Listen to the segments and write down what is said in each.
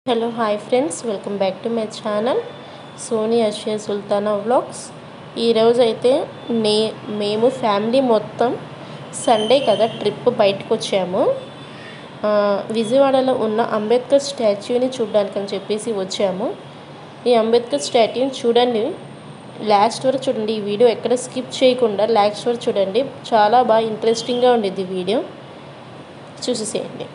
Hello hi friends, welcome back to my channel Soni Ashiya Sultana vlogs. ఈరోజు అయితే మేము ఫ్యామిలీ మొత్తం సండే కదా ట్రిప్ బయటకు వచ్చాము. విజయవాడలో ఉన్న అంబేద్కర్ స్టాచ్యూని చూడడానికని చెప్పేసి వచ్చాము. ఈ అంబేద్కర్ స్టాట్యూని చూడండి, లాస్ట్ వరకు చూడండి. ఈ వీడియో ఎక్కడ స్కిప్ చేయకుండా లాస్ట్ వరకు చూడండి. చాలా బాగా ఇంట్రెస్టింగ్గా ఉండేది వీడియో, చూసేసేయండి.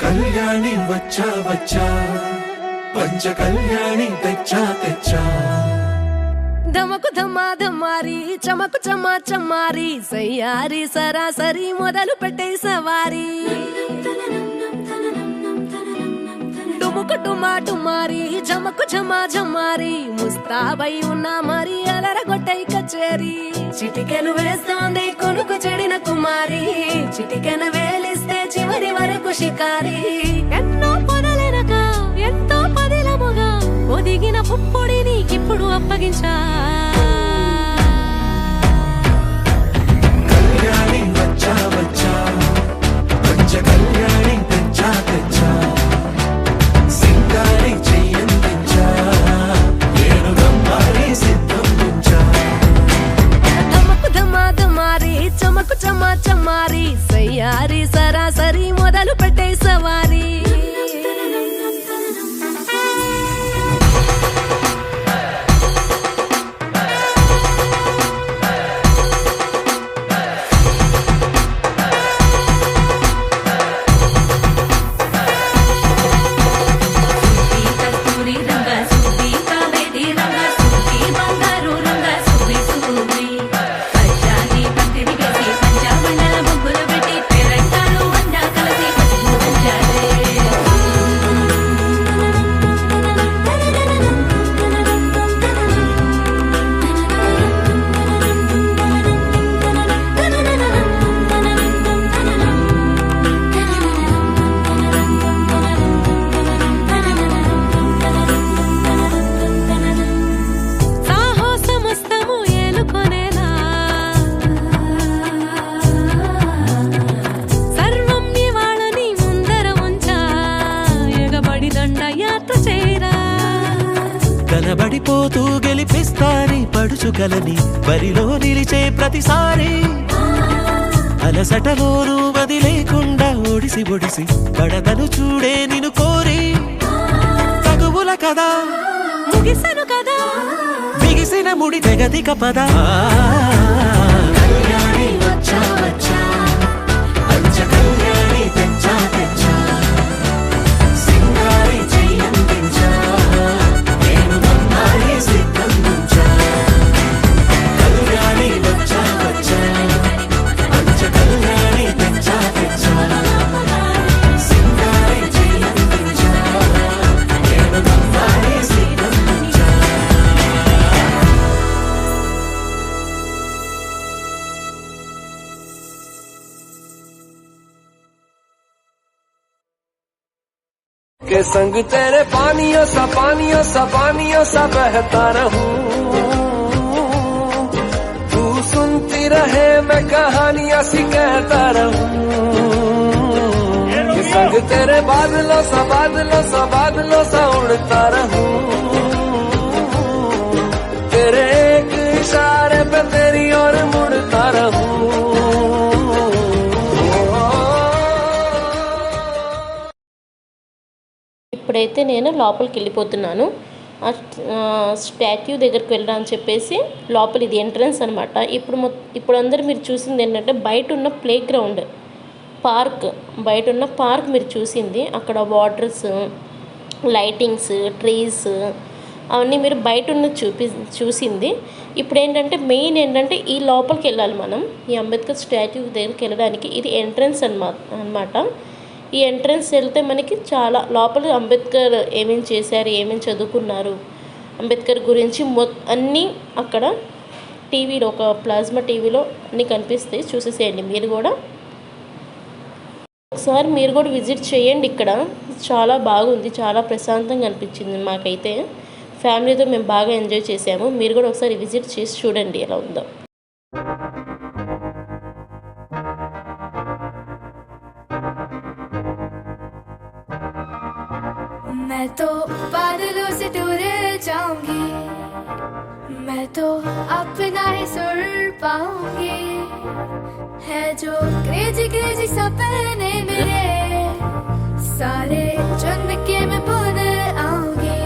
కళ్యాణి వచ్చా వచ్చా, పంచ కళ్యాణి తెచ్చా తెచ్చా. ధమకు ధమా ధమారి, చమకు చమా చమారి, సయ్యారి సరాసరి మొదలు పెట్టే సవారి. డుముకు డుమా డుమారి, జమకు జమా జమారి, ముస్తాబై ఉన్నా మరి అలరగొట్టై కచేరి. చిటికెను వేస్తోంది కొనుకు చెడిన కుమారి, చిటికెను వేలిస్తే చివరి వరకు షికారి. ఎన్నో పొదలెనక ఎంతో పదిలముగా ఒదిగిన పుప్పొడిని ఇప్పుడు అప్పగించా. కళ్యాణి వచ్చా వచ్చా, పంచ కళ్యాణి తెచ్చా తెచ్చా. సింగారి చెయ్యందించా, ఏనుగమ్మారి సిద్ధందించా. ధమకు ధమా ధమారి, చమకు చమా చమారి, సయ్యారి సరాసరి మొదలు పెట్టే సవారి. కనబడిపోతూ గెలిపిస్తాని పడుచుకలని బరిలో నిలిచే ప్రతిసారి. అలసటలోనూ వదిలేకుండా ఒడిసి ఒడిసి పడతను చూడే నిన్ను కోరి. తగువుల కదా ముగిసను కదా, బిగిసిన ముడి తెగదిక పద. కళ్యాణి వచ్చా వచ్చా, పంచ కళ్యాణి తెచ్చా తెచ్చా. సింగారి చెయ్యందించా, ఏనుగమ్మారి సిద్ధందించా. కళ్యాణి వచ్చా వచ్చా, పంచ కళ్యాణి తెచ్చా తెచ్చా. సింగారి చెయ్యందించా, ఏనుగమ్మారి సిద్ధందించా. के संग तेरे पानियों सा बहता रहूं. तू सुनती रहे मैं कहानियां सी कहता रहूं. के संग तेरे बादलों सा उड़ता रहूं. तेरे एक इशारे पे तेरी ओर मुड़ता रहूं. ఇప్పుడైతే నేను లోపలికి వెళ్ళిపోతున్నాను. స్టాట్యూ దగ్గరికి వెళ్ళాలని చెప్పేసి లోపల ఇది ఎంట్రన్స్ అనమాట. ఇప్పుడు అందరూ మీరు చూసింది ఏంటంటే బయట ఉన్న ప్లే గ్రౌండ్, బయట ఉన్న పార్క్ మీరు చూసింది. అక్కడ వాటర్స్, లైటింగ్స్, ట్రీస్ అవన్నీ మీరు బయట ఉన్న చూసింది. ఇప్పుడు ఏంటంటే మెయిన్ ఏంటంటే ఈ లోపలికి వెళ్ళాలి మనం. ఈ అంబేద్కర్ స్టాట్యూ దగ్గరికి వెళ్ళడానికి ఇది ఎంట్రన్స్ అనమాట. ఈ ఎంట్రన్స్ వెళ్తే మనకి చాలా లోపల అంబేద్కర్ ఏమేమి చేశారు, ఏమేమి చదువుకున్నారు, అంబేద్కర్ గురించి అన్నీ అక్కడ టీవీలో, ఒక ప్లాస్మా టీవీలో అన్నీ కనిపిస్తాయి. చూసేసేయండి మీరు కూడా. ఒకసారి మీరు కూడా విజిట్ చేయండి. ఇక్కడ చాలా బాగుంది, చాలా ప్రశాంతంగా అనిపించింది మాకైతే. ఫ్యామిలీతో మేము బాగా ఎంజాయ్ చేసాము. మీరు కూడా ఒకసారి విజిట్ చేసి చూడండి ఎలా ఉందో. मैं तो बादलों से दूर जाऊंगी, मैं तो अपना ही सुर पाऊंगी। है जो क्रेजी क्रेजी सपने मेरे सारे चुन के मैं भूल आऊंगी।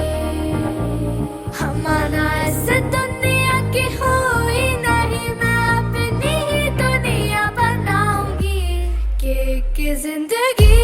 हमारा ऐसे दुनिया की हुई नहीं, मैं अपनी ही दुनिया बनाऊंगी। कि जिंदगी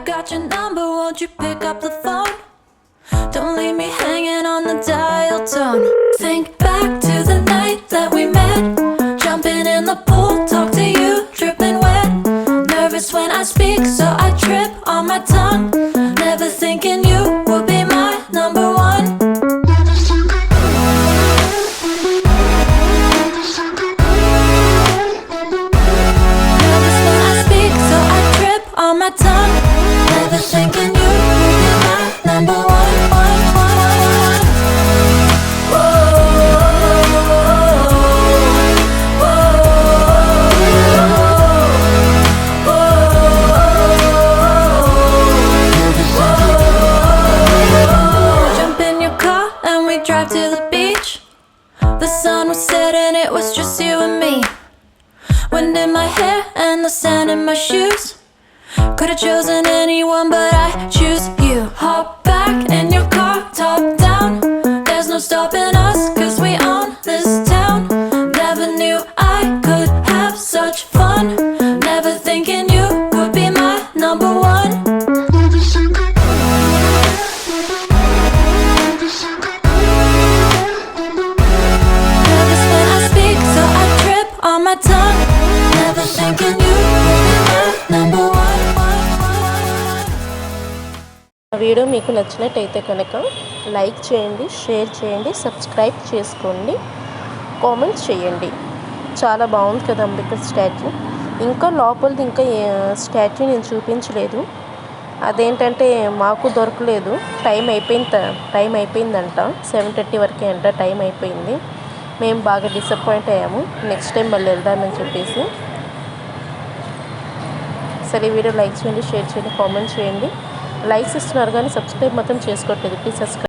got your number, won't you pick up the phone? Don't leave me hanging on the dial tone. Think back to the night that we met, jumping in the pool, talk to you, dripping wet. Nervous when I speak, so I trip on my tongue. Never thinking you would be my number one. Nervous when I speak, so I trip on my tongue. Never thinking you would be my number one. Jump in your car and we drive to the beach. The sun was setting, it was just you and me. Wind in my hair and the sand in my shoes. Could've chosen anyone, but I choose you. Hop back in your car, top down. There's no stopping us, cause we own this town. Never knew I could have such fun. Never thinking you would be my number one. Nervous when I speak, so I trip on my tongue. Never thinking you would be my number one. Video మీకు నచ్చినట్టయితే కనుక like చేయండి, share చేయండి, subscribe చేసుకోండి, comments చేయండి. చాలా బాగుంది కదా అంబేద్కర్ స్టాచ్యూ. ఇంకా లోపలిది ఇంకా స్టాచ్యూ నేను చూపించలేదు. అదేంటంటే మాకు దొరకలేదు, టైం అయిపోయిందంట. 7:30 వరకే అంట టైం అయిపోయింది. మేము బాగా డిసప్పాయింట్ అయ్యాము. నెక్స్ట్ టైం మళ్ళీ వెళ్దామని చెప్పేసి. సరే ఈ వీడియో లైక్ చేయండి, షేర్ చేయండి, కామెంట్ చేయండి. లైక్స్ ఇస్తున్నారు కానీ సబ్స్క్రైబ్ మాత్రం చేసుకోవట్లేదు. Please subscribe.